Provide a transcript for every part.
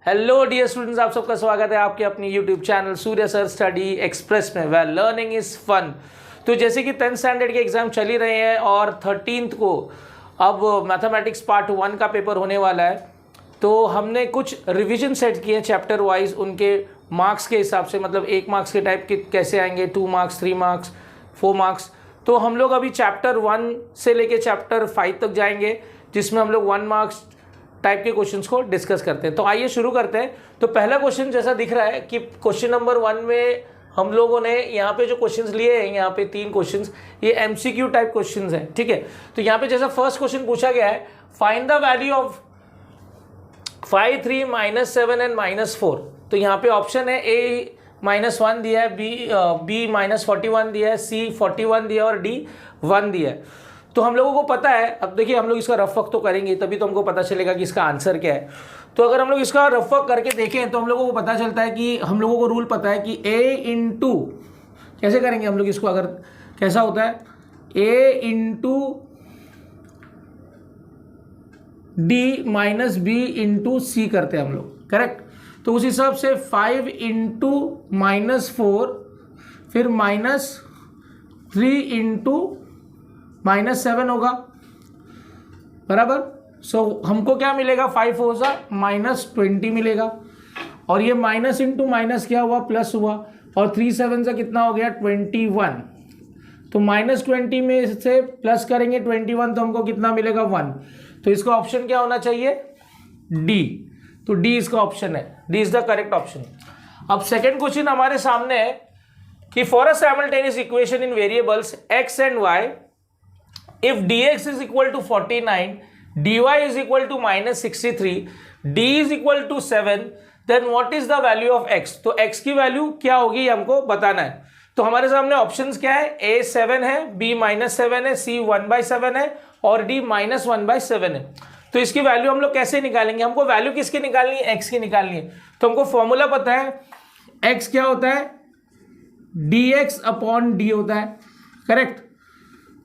Hello dear students, आप सबका स्वागत है आपके अपनी यूट्यूब चैनल सूर्य सर स्टडी एक्सप्रेस में, वेयर लर्निंग इज फन। तो जैसे कि 10th स्टैंडर्ड के एग्जाम चल ही रहे हैं और 13th को अब मैथमेटिक्स पार्ट 1 का पेपर होने वाला है, तो हमने कुछ रिवीजन सेट किए चैप्टर वाइज उनके मार्क्स के हिसाब से, मतलब 1 मार्क्स के टाइप के कैसे आएंगे, 2 मार्क्स, 3 मार्क्स, 4 मार्क्स। तो हम लोग अभी चैप्टर 1 से लेके चैप्टर 5 तक जाएंगे, जिसमें हम लोग 1 मार्क्स टाइप के क्वेश्चंस को डिस्कस करते हैं। तो आइए शुरू करते हैं। तो पहला क्वेश्चन जैसा दिख रहा है कि क्वेश्चन नंबर 1 में हम लोगों ने यहाँ पे जो क्वेश्चंस लिए हैं, यहाँ पे 3 क्वेश्चंस, ये एमसीक्यू टाइप क्वेश्चंस हैं, ठीक है। तो यहाँ पे जैसा फर्स्ट क्वेश्चन पूछा गया है, find the value of 5, 3, -7 and -4। तो यहाँ पे ऑप्शन है ए -1 दिया है, बी -41 दिया है, सी 41 दिया है और डी 1 दिया है। तो हम लोगों को पता है, अब देखिए हम लोग इसका रफ वर्क तो करेंगे तभी तो हमको पता चलेगा कि इसका आंसर क्या है। तो अगर हम लोग इसका रफ वर्क करके देखें तो हम लोगों को पता चलता है कि हम लोगों को रूल पता है कि a इंटू, कैसे करेंगे हम लोग इसको, अगर कैसा होता है a into D minus B into C करते हैं हम लोग, करेक्ट। तो उस हिसाब से 5 इंटू -4 फिर -3 इंटू -7 होगा, बराबर। सो हमको क्या मिलेगा, 5 हो जा -20 मिलेगा, और ये माइनस इंटू माइनस क्या हुआ, प्लस हुआ, और 3 7 से कितना हो गया 21। तो -20 में से प्लस करेंगे 21 तो हमको कितना मिलेगा 1। तो इसका ऑप्शन क्या होना चाहिए, डी। तो डी इसका ऑप्शन है, D is the correct option. अब सेकेंड क्वेश्चन हमारे सामने है कि for a simultaneous equation in variables x and y, if dx is equal to 49, dy is equal to -63, d is equal to 7, then what is the value of x? तो x की value क्या होगी ये हमको बताना है। तो हमारे सामने ऑप्शंस क्या है, a 7 है, b -7 है, c 1/7 है और d -1/7 है। तो इसकी वैल्यू हम लोग कैसे निकालेंगे, हमको वैल्यू किसकी निकालनी है, x की निकालनी है। तो हमको फॉर्मूला पता है, x क्या होता है, dx अपॉन d होता है, करेक्ट।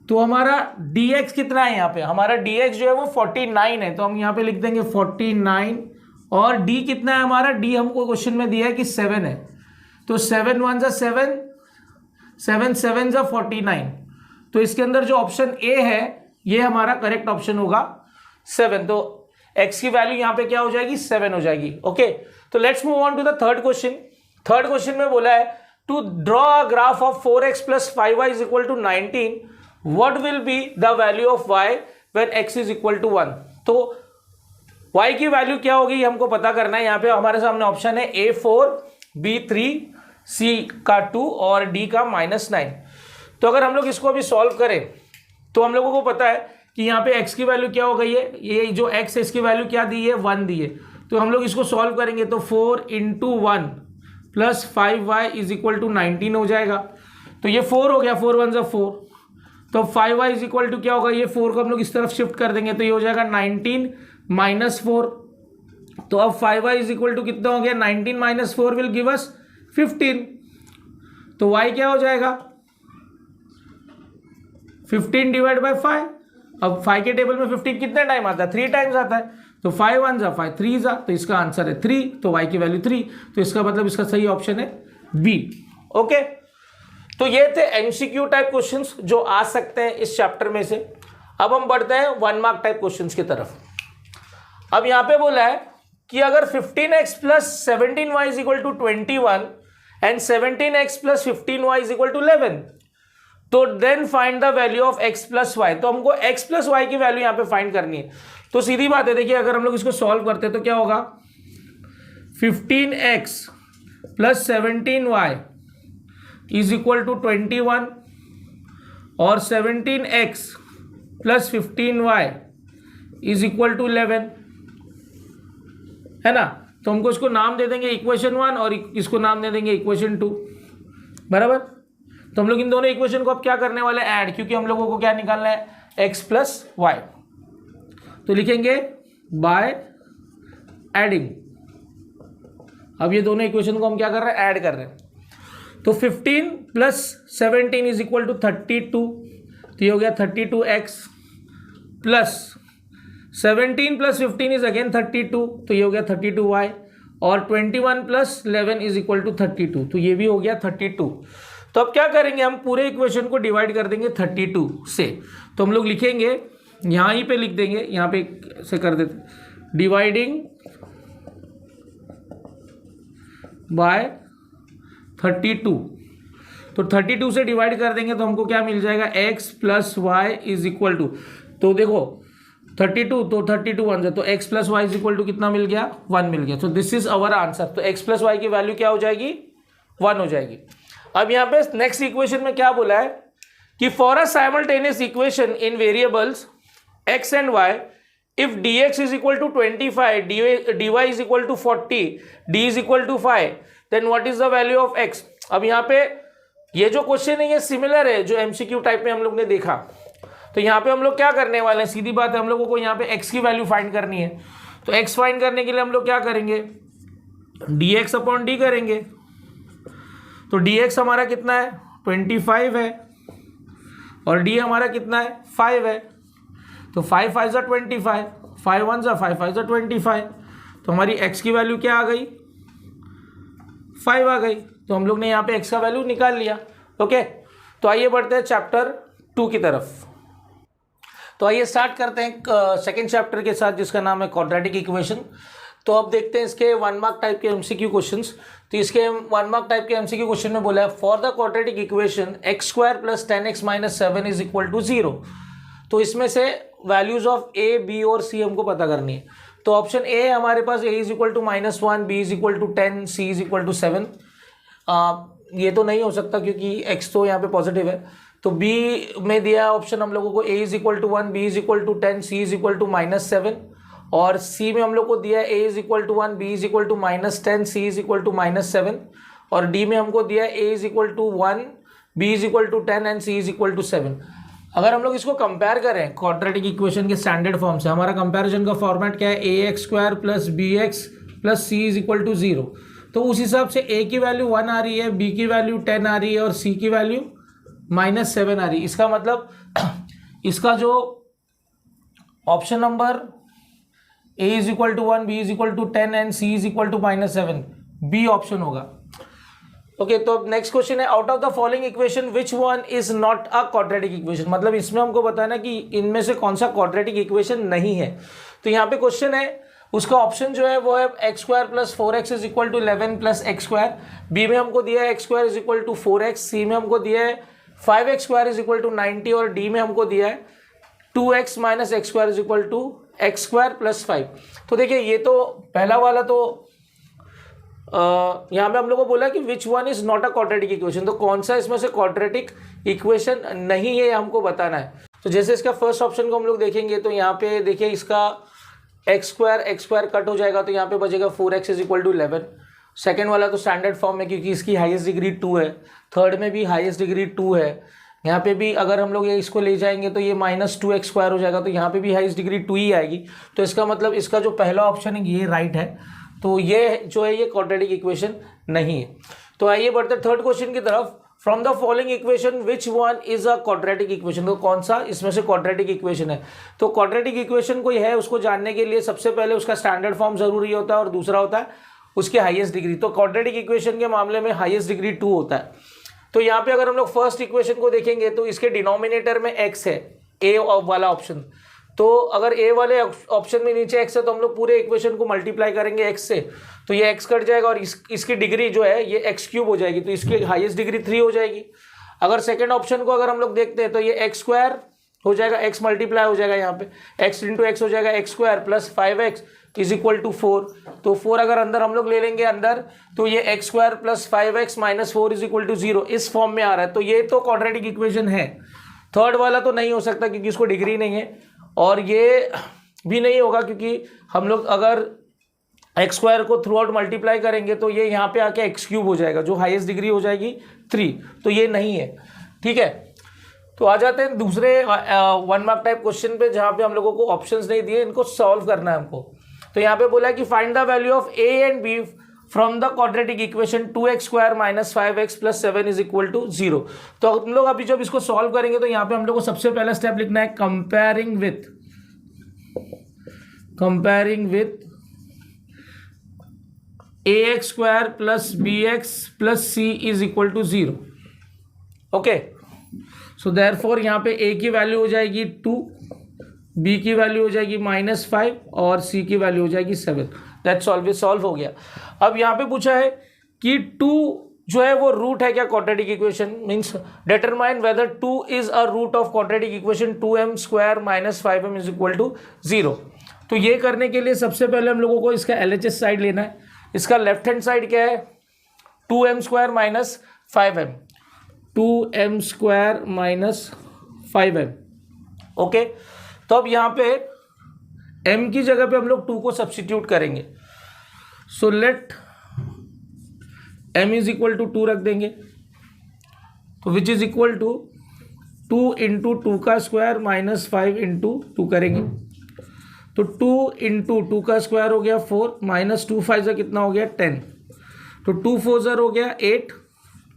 तो हमारा dx कितना है, यहाँ पे हमारा dx जो है वो 49 है, तो हम यहाँ पे लिख देंगे 49, और d कितना है हमारा, d हमको क्वेश्चन में दिया है कि 7 है। तो 7 1 जा 7, 7 7 जा 49। तो इसके अंदर जो ऑप्शन ए है ये हमारा करेक्ट ऑप्शन होगा 7। तो x की वैल्यू यहाँ पे क्या हो जाएगी, 7 हो जाएगी, ओके। तो let's move on to the third question. Third question में बोला है to draw a graph of 4x + 5y = 19, what will be the value of y when x is equal to 1। तो y की वैल्यू क्या होगी ये हमको पता करना है। यहाँ पे हमारे सामने ऑप्शन है a4, b3, c का 2 और d का -9। तो अगर हम लोग इसको अभी सॉल्व करें तो हम लोगों को पता है कि यहाँ पे x की वैल्यू क्या हो गई है, ये जो x है इसकी वैल्यू क्या दी है, 1 दी है। तो हम लोग इसको सॉल्व करेंगे तो 4 × 1 + 5y = 19 हो जाएगा। तो ये 4 हो गया, 4 1 = 4। तो 5y = क्या होगा, ये 4 को हम लोग इस तरफ शिफ्ट कर देंगे तो ये हो जाएगा 19 - 4। तो अब 5y = कितना हो गया, 19 - 4 विल गिव अस 15। तो y क्या हो जाएगा, 15 / 5। अब 5 के टेबल में 15 कितने टाइम आता है, 3 टाइम्स आता है। तो 5 1 = 5, 3 = तो इसका आंसर है 3। तो y की वैल्यू 3, तो इसका मतलब इसका सही ऑप्शन है बी, ओके। तो ये थे एमसीक्यू टाइप क्वेश्चंस जो आ सकते हैं इस चैप्टर में से। अब हम बढ़ते हैं 1 मार्क टाइप क्वेश्चंस की तरफ। अब यहां पे बोला है कि अगर 15x + 17y = 21 and 17x + 15y = 11, तो then find the value of x + y। तो हमको x + y की वैल्यू यहां पे फाइंड करनी है। तो सीधी बात है, देखिए अगर हम लोग इसको सॉल्व करते हैं तो क्या होगा, 15x + 17y = 21 और 17x + 15y = 11, है ना। तो हमको इसको नाम दे देंगे इक्वेशन 1 और इसको नाम दे देंगे इक्वेशन 2, बराबर। तो हम लोग इन दोनों इक्वेशन को अब क्या करने वाले, ऐड, क्योंकि हम लोगों को क्या निकालना है, x + y। तो लिखेंगे बाय एडिंग। अब ये दोनों इक्वेशन को हम क्या कर रहे हैं, ऐड कर रहे हैं। तो 15 + 17 = 32। तो ये हो गया 32x + 17 + 15 इज अगेन 32। तो ये हो गया 32y और 21 प्लस 11 इज इक्वल टू 32, तो ये भी हो गया 32। तो अब क्या करेंगे, हम पूरे इक्वेशन को डिवाइड कर देंगे 32 से। तो हम लोग लिखेंगे यहाँ ही पे लिख देंगे, यहाँ पे से कर देते डिवाइडिंग बाय 32। तो 32 से डिवाइड कर देंगे तो हमको क्या मिल जाएगा, x plus Y is equal to, तो देखो 32 तो 32 वन से, तो x plus Y is equal to कितना मिल गया, 1 मिल गया। तो दिस इज अवर आंसर। तो x प्लस वाई की वैल्यू क्या हो जाएगी, 1 हो जाएगी। अब यहाँ पे नेक्स्ट इक्वेशन में क्या बोला है कि for a simultaneous equation in variables x and y, if dx is equal to 25, dy is equal to 40, d is equal to 5, then what is the value of x? अब यहाँ पे ये जो क्वेश्चन है ये सिमिलर है जो MCQ type में हम लोग ने देखा। तो यहाँ पे हम लोग क्या करने वाले हैं, सीधी बात है, हम लोगों को यहाँ पे x की वैल्यू फाइंड करनी है। तो x फाइंड करने के लिए हम लोग क्या करेंगे, dx अपॉन डी करेंगे। तो dx हमारा कितना है, 25 है, और d हमारा कितना है, 5 है। तो 5 5 जा 25, 5 1 जा 5 5 जा 25। तो हमारी x की वैल्यू क्या आ गई, 5 आ गई। तो हम लोग ने यहाँ पे x का वैल्यू निकाल लिया। ओके, तो आइए बढ़ते हैं चैप्टर 2 की तरफ। तो आइए स्टार्ट करते हैं सेकेंड चैप्टर के साथ, जिसका नाम है क्वाड्रेटिक इक्वेशन। तो अब देखते हैं इसके 1 मार्क टाइप के एमसीक्यू क्वेश्चंस। तो इसके 1 मार्क टाइप के एमसीक्यू क्वेश्चन में बोला है for the quadratic equation x square plus 10x minus 7 is equal to 0। तो इसमें से वैल्यूज ऑफ a, b और c हमको पता करनी है। तो ऑप्शन ए हमारे पास a is equal to -1, b is equal to 10, c is equal to 7। ये तो नहीं हो सकता क्योंकि x तो यहाँ पे पॉजिटिव है। तो b में दिया ऑप्शन हम लोगों को a is equal to 1, b is equal to 10, c is equal to -7, और c में हम लोग को दिया है a is equal to 1, b is equal to -10, c is equal to -7, और d में हमको दिया है a is equal to 1, b is equal to 10 and c is equal to 7। अगर हम लोग इसको कंपेयर करें क्वाड्रेटिक इक्वेशन के स्टैंडर्ड फॉर्म से, हमारा कंपैरिजन का फॉर्मेट क्या है, ax square plus bx plus c is equal to 0। तो उस हिसाब से a की वैल्यू 1 आ रही है, b की वैल्यू 10 आ रही है, और c की वैल्यू -7 आ रही है। इसका मतलब इसका जो option number a is equal to 1, b is equal to 10 and c is equal to -7, B option होगा। ओके, तो नेक्स्ट क्वेश्चन है out of the following equation which one is not a quadratic equation. मतलब इसमें हमको बताना कि इनमें से कौन सा क्वाड्रेटिक इक्वेशन नहीं है। तो यहाँ पे क्वेश्चन है, उसका ऑप्शन जो है वो है x square plus 4x is equal to 11 plus x square, B में हमको दिया है x square is equal to 4x, C में हमको दिया है 5x square is equal to 90, और डी में हमको दिया है 2x minus x square is equal to x square plus 5। तो देखिए ये तो पहला वाला तो यहाँ पे हम लोग को बोला कि विच one is not a quadratic equation, तो कौन सा इसमें से क्वाड्रेटिक इक्वेशन नहीं है हमको बताना है। तो जैसे इसका फर्स्ट ऑप्शन को हम लोग देखेंगे तो यहाँ पे देखिए इसका x स्क्वायर कट हो जाएगा, तो यहाँ पे बचेगा 4x is equal to 11। Second वाला तो स्टैंडर्ड फॉर्म है क्योंकि इसकी हाईएस्ट डिग्री 2 है, थर्ड में भी हाईएस्ट डिग्री 2 है, यहाँ पे भी अगर हम लोग ये इसको ले जाएंगे तो ये -2x स्क्वायर हो जाएगा, तो यहाँ पे भी हाईएस्ट डिग्री 2 ही आएगी। तो इसका मतलब इसका जो पहला ऑप्शन है ये राइट है। तो ये जो है ये क्वाड्रेटिक इक्वेशन नहीं है। तो आइए बढ़ते थर्ड क्वेश्चन की तरफ। From the following equation which one is a quadratic equation, तो कौन सा इसमें से क्वाड्रेटिक इक्वेशन है। तो क्वाड्रेटिक इक्वेशन कोई है उसको जानने के लिए सबसे पहले उसका स्टैंडर्ड फॉर्म जरूरी होता है, और दूसरा होता है उसकी हाईएस्ट डिग्री। तो क्वाड्रेटिक इक्वेशन के मामले में हाईएस्ट डिग्री 2 होता है। तो यहाँ पे अगर हम लोग फर्स्ट इक्वेशन को देखेंगे तो इसके डिनोमिनेटर में x है, a वाला ऑप्शन। तो अगर a वाले ऑप्शन में नीचे x है तो हम लोग पूरे इक्वेशन को मल्टीप्लाई करेंगे x से, तो ये x कट जाएगा और इसकी डिग्री जो है ये x क्यूब हो जाएगी, तो इसकी हाईएस्ट डिग्री 3 हो जाएगी। अगर सेकेंड ऑप्शन को अगर हम लोग देखते हैं तो ये x स्क्वायर हो जाएगा, x मल्टीप्लाई हो जाएगा, यहाँ पे x इंटू एक्स हो जाएगा x square plus 5x is equal to 4। तो 4 अगर अंदर हम लोग ले लेंगे अंदर, तो ये x square plus 5x minus 4 is equal to 0 इस फॉर्म में आ रहा है। तो ये तो क्वाड्रेटिक इक्वेशन है। थर्ड वाला तो नहीं हो सकता क्योंकि इसको डिग्री नहीं है, और ये भी नहीं होगा क्योंकि हम लोग अगर x स्क्वायर को थ्रू आउट मल्टीप्लाई करेंगे तो ये यहाँ पे आके x क्यूब हो जाएगा, जो हाईएस्ट डिग्री हो जाएगी 3। तो ये नहीं है, ठीक है। तो आ जाते हैं दूसरे 1 मार्क टाइप क्वेश्चन पे, जहाँ पे हम लोगों को ऑप्शंस नहीं दिए, इनको सॉल्व करना है हमको। तो यहाँ पे बोला है कि find the value of a and b from the quadratic equation 2x square minus 5x plus 7 is equal to 0। तो हम लोग अभी जब इसको सॉल्व करेंगे तो यहाँ पे हम लोग को सबसे पहला स्टेप लिखना है comparing with ax square plus bx plus c is equal to 0। Okay, so therefore यहाँ पे a की वैल्यू हो जाएगी 2, b की वैल्यू हो जाएगी -5 और c की वैल्यू हो जाएगी 7। दैट्स ऑलवेज सॉल्व हो गया। अब यहाँ पे पूछा है कि 2 जो है वो रूट है क्या quadratic equation, means determine whether 2 is a root of quadratic equation 2m square -5m is equal to 0। तो ये करने के लिए सबसे पहले हम लोगों को इसका LHS साइड लेना है। इसका लेफ्ट हैंड साइड क्या है, 2m square -5m, 2m square -5m। Okay, तो अब यहाँ पे m की जगह पे हम लोग 2 को सब्सटीट्यूट करेंगे। So let m is equal to 2 रख देंगे, तो which is equal to 2 into 2 का स्क्वायर -5 इंटू 2 करेंगे, तो 2 इंटू 2 का स्क्वायर हो गया 4, -2 5 से कितना हो गया 10, तो 2 4 हो गया 8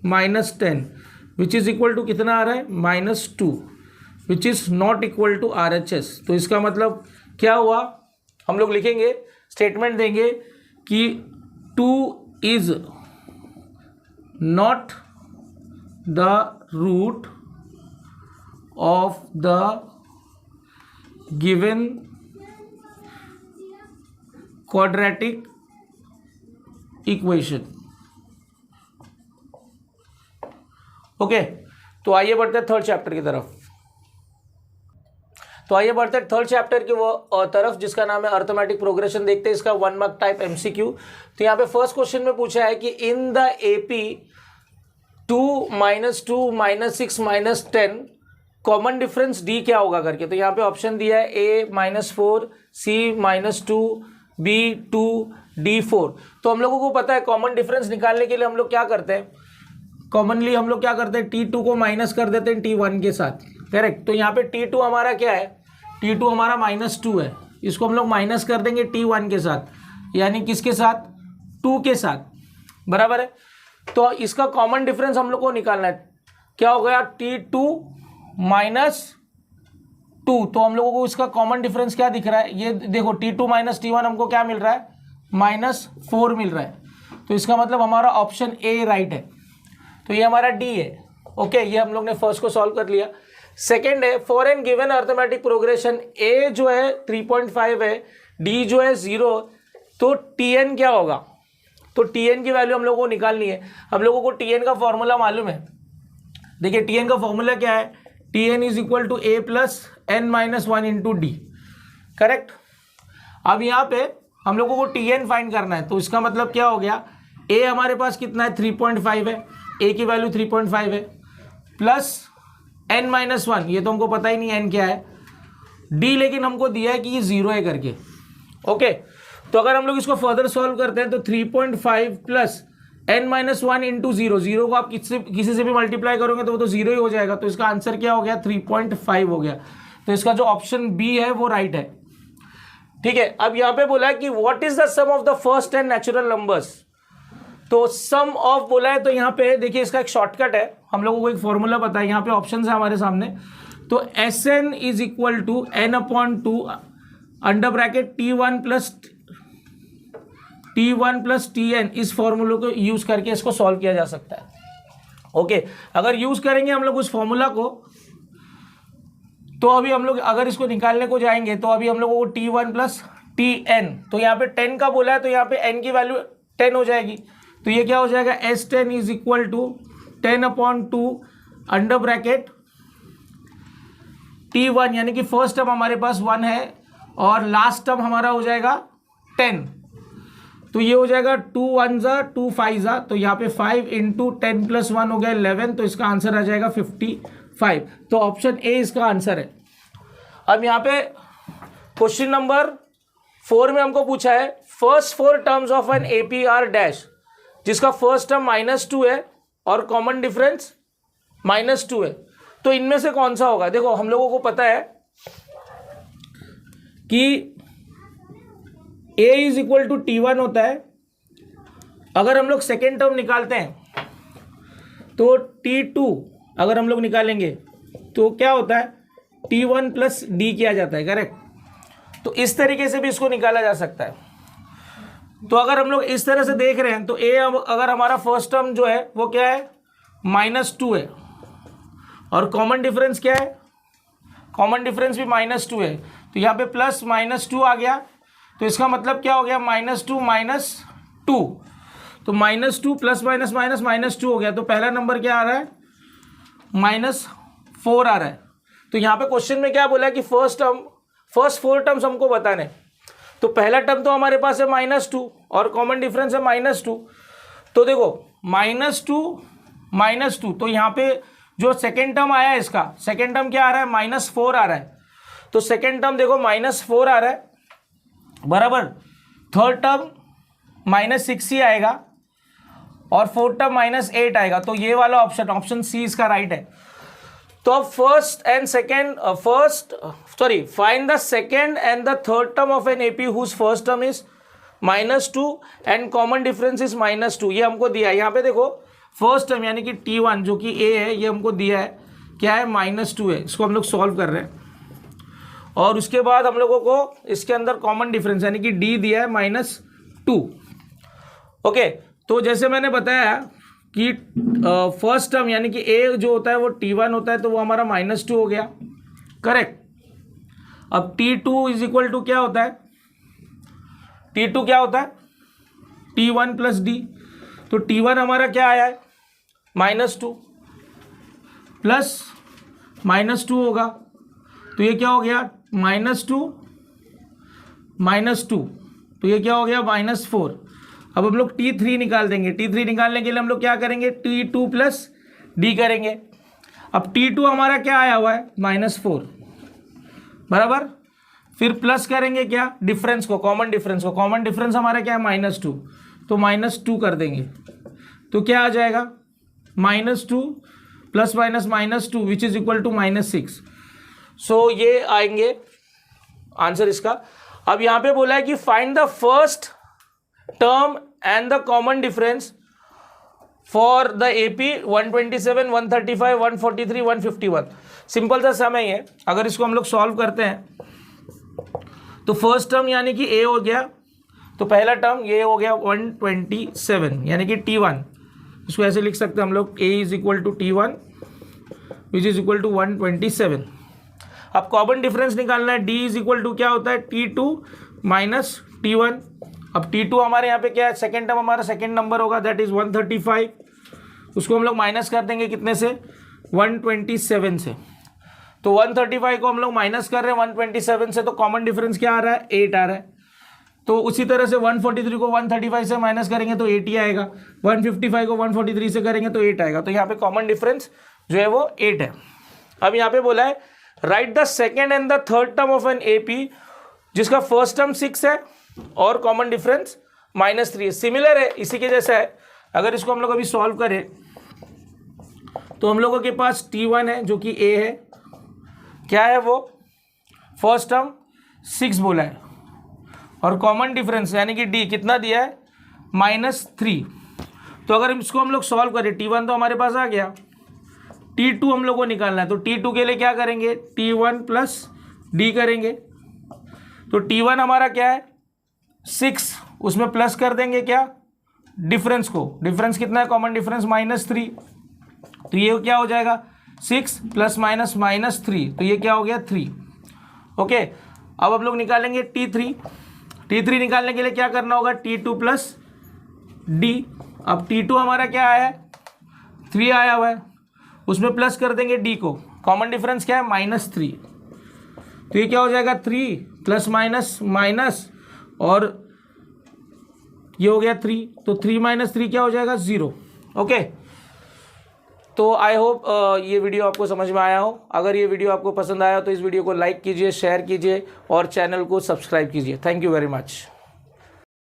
-10 विच इज इक्वल टू कितना आ रहा है -2, which is not equal to RHS। तो इसका मतलब क्या हुआ, हम लोग लिखेंगे, स्टेटमेंट देंगे कि 2 is not the root of the given quadratic equation. Okay, तो आइए बढ़ते हैं थर्ड चैप्टर की तरफ। तो आइए बढ़ते हैं थर्ड चैप्टर की वो तरफ जिसका नाम है अर्थमेटिक प्रोग्रेशन। देखते हैं इसका 1 मार्क टाइप MCQ। तो यहाँ पे फर्स्ट क्वेश्चन में पूछा है कि in the AP 2 -2 -6 -10 common difference D क्या होगा करके। तो यहाँ पे ऑप्शन दिया है A -4, C -2, B 2, D 4। तो हम लोगों को पता है कॉमन डिफरेंस निकालने के लिए हम लोग क्या करते हैं, कॉमनली हम लोग क्या करते हैं, T2 को माइनस कर देते हैं T1 के साथ, करेक्ट। तो यहाँ पे T2 हमारा क्या है, T2 हमारा -2 है, इसको हम लोग माइनस कर देंगे T1 के साथ, यानी किसके साथ, 2 के साथ, बराबर है। तो इसका कॉमन डिफरेंस हम लोग को निकालना है, क्या हो गया T2 -2। तो हम लोगों को इसका कॉमन डिफरेंस क्या दिख रहा है, ये देखो T2 - T1 हमको क्या मिल रहा है, -4 मिल रहा है। तो इसका मतलब हमारा ऑप्शन A राइट है, तो ये हमारा D है। ओके, ये हम लोग ने फर्स्ट को सॉल्व कर लिया। सेकेंड है, for an given arithmetic progression A जो है 3.5 है, D जो है 0, तो Tn क्या होगा। तो Tn की वैल्यू हम लोगों को निकालनी है। हम लोगों को Tn का फॉर्मूला मालूम है, देखिए Tn का फॉर्मूला क्या है, Tn is equal to A plus n -1 into D, correct. अब यहाँ पे हम लोगों को Tn फाइंड करना है, तो इसका मतलब क्या हो गया, A हमारे पास कितना है 3.5 है, A की वैल्यू 3.5 है, प्लस n -1, ये तो हमको पता ही नहीं n क्या है, D लेकिन हमको दिया है कि ये 0 है करके। ओके, तो अगर हम लोग इसको फर्दर सॉल्व करते हैं तो 3.5 प्लस n -1 इंटू 0, 0 को आप किसी से भी मल्टीप्लाई करोगे तो वो तो 0 ही हो जाएगा। तो इसका आंसर क्या हो गया, 3.5 हो गया। तो इसका जो ऑप्शन B है वो राइट है, ठीक है। अब यहाँ पे बोला है कि what is the sum of the first 10 natural numbers. तो सम ऑफ बोला है, तो यहाँ पे देखिए इसका एक शॉर्टकट है, हम लोगों को एक फॉर्मूला पता है, यहाँ पे ऑप्शन है हमारे सामने। तो Sn is equal to n/2 under bracket T1 plus Tn, इस फॉर्मूले को यूज करके इसको सॉल्व किया जा सकता है। ओके, अगर यूज करेंगे हम लोग उस फॉर्मूला को, तो अभी हम लोग अगर इसको निकालने को जाएंगे तो अभी हम लोगों को T1 प्लस Tn, तो यहाँ पे 10 का बोला है, तो यहाँ पे n की वैल्यू 10 हो जाएगी। तो ये क्या हो जाएगा, S10 is equal to 10/2 under bracket T1, यानी कि फर्स्ट टर्म हमारे पास 1 है और लास्ट टर्म हमारा हो जाएगा 10। तो ये हो जाएगा 2 1 जा 2 5 जा, तो यहाँ पे 5 इंटू 10 प्लस 1 हो गया 11, तो इसका आंसर आ जाएगा 55। तो ऑप्शन ए इसका आंसर है। अब यहाँ पे क्वेश्चन नंबर 4 में हमको पूछा है first 4 terms of an APR dash, जिसका फर्स्ट टर्म -2 है और कॉमन डिफरेंस -2 है। तो इनमें से कौन सा होगा, देखो हम लोगों को पता है कि A is equal to T1 होता है। अगर हम लोग सेकेंड टर्म निकालते हैं तो T2 अगर हम लोग निकालेंगे तो क्या होता है, T1 प्लस D किया जाता है, करेक्ट। तो इस तरीके से भी इसको निकाला जा सकता है। तो अगर हम लोग इस तरह से देख रहे हैं तो ए अगर हमारा फर्स्ट टर्म जो है वो क्या है -2 है और कॉमन डिफरेंस क्या है, कॉमन डिफरेंस भी -2 है, तो यहाँ पे प्लस -2 आ गया, तो इसका मतलब क्या हो गया -2 -2, तो -2 प्लस माइनस माइनस -2 हो गया, तो पहला नंबर क्या आ रहा है -4 आ रहा है। तो यहाँ पे क्वेश्चन में क्या बोला है कि फर्स्ट 4 टर्म्स हमको बताने, तो पहला टर्म तो हमारे पास है -2 और कॉमन डिफरेंस है -2, तो देखो -2 तो यहाँ पे जो सेकेंड टर्म आया है इसका सेकेंड टर्म क्या आ रहा है -4 आ रहा है, तो सेकेंड टर्म देखो -4 आ रहा है बराबर, थर्ड टर्म -6 ही आएगा और फोर्थ टर्म -8 आएगा, तो ये वाला ऑप्शन सी इसका राइट है। तो अब find the second and the third term of an AP whose first term is -2 and common difference is -2, ये हमको दिया है। यहाँ पे देखो फर्स्ट टर्म यानी कि T1 जो कि A है, ये हमको दिया है क्या है -2 है, इसको हम लोग सॉल्व कर रहे हैं और उसके बाद हम लोगों को इसके अंदर कॉमन डिफरेंस यानी कि D दिया है -2। ओके, तो जैसे मैंने बताया कि फर्स्ट टर्म यानी कि A जो होता है वो T1 होता है, तो वो हमारा -2 हो गया, करेक्ट। अब T2 इज इक्वल टू क्या होता है, T2 क्या होता है T1 प्लस D, तो T1 हमारा क्या आया है -2 प्लस -2 होगा, तो ये क्या हो गया -2 तो ये क्या हो गया -4। अब हम लोग T3 निकाल देंगे, T3 निकालने के लिए हम लोग क्या करेंगे T2 प्लस D करेंगे। अब T2 हमारा क्या आया हुआ है -4 बराबर, फिर प्लस करेंगे क्या डिफरेंस को, कॉमन डिफरेंस हमारा क्या है -2, तो -2 कर देंगे, तो क्या आ जाएगा -2 plus minus -2 which is equal to -6। So ये आएंगे आंसर इसका। अब यहाँ पे बोला है कि find the first term and the common difference for the AP 127, 135, 143, 151। Simple सा समय है, अगर इसको हम लोग सॉल्व करते हैं तो फर्स्ट टर्म यानी कि ए हो गया, तो पहला टर्म ये हो गया 127 यानी कि T1, इसको ऐसे लिख सकते हैं हम लोग A is equal to T1 which is equal to 127। अब कॉमन डिफरेंस निकालना है, D इज इक्वल टू क्या होता है T2 माइनस T1। अब T2 हमारे यहाँ पे क्या है, सेकेंड टर्म हमारा सेकेंड नंबर होगा दैट इज 135, उसको हम लोग माइनस कर देंगे कितने से 127 से, तो 135 को हम लोग माइनस कर रहे हैं 127 से, तो कॉमन डिफरेंस क्या आ रहा है 8 आ रहा है। तो उसी तरह से 143 को 135 से माइनस करेंगे तो 8 ही आएगा, 155 को 143 से करेंगे तो 8 आएगा, तो यहाँ पे कॉमन डिफरेंस जो है वो 8 है। अब यहाँ पे बोला है right the second and the third term of an AP जिसका फर्स्ट टर्म 6 है और कॉमन डिफरेंस -3 है, सिमिलर है, इसी के जैसा है। अगर इसको हम लोग अभी सॉल्व करें तो हम लोगों के पास T1 है जो कि A है, क्या है वो फर्स्ट टर्म 6 बोला है और कॉमन डिफरेंस यानी कि D कितना दिया है -3। तो अगर इसको हम लोग सॉल्व करें, T1 तो हमारे पास आ गया, T2 हम लोग को निकालना है, तो T2 के लिए क्या करेंगे T1 प्लस D करेंगे, तो T1 हमारा क्या है 6, उसमें प्लस कर देंगे क्या डिफरेंस को, डिफरेंस कितना है कॉमन डिफरेंस -3, तो ये क्या हो जाएगा 6 प्लस माइनस -3, तो ये क्या हो गया 3। ओके, अब हम लोग निकालेंगे T3 निकालने के लिए क्या करना होगा T2 प्लस D। अब T2 हमारा क्या आया है 3 आया हुआ है, उसमें प्लस कर देंगे D को, कॉमन डिफरेंस क्या है -3, तो ये क्या हो जाएगा 3 प्लस माइनस और ये हो गया 3, तो 3 - 3 क्या हो जाएगा 0। ओके, तो आई होप ये वीडियो आपको समझ में आया हो। अगर ये वीडियो आपको पसंद आया तो इस वीडियो को लाइक कीजिए, शेयर कीजिए और चैनल को सब्सक्राइब कीजिए। Thank you very much.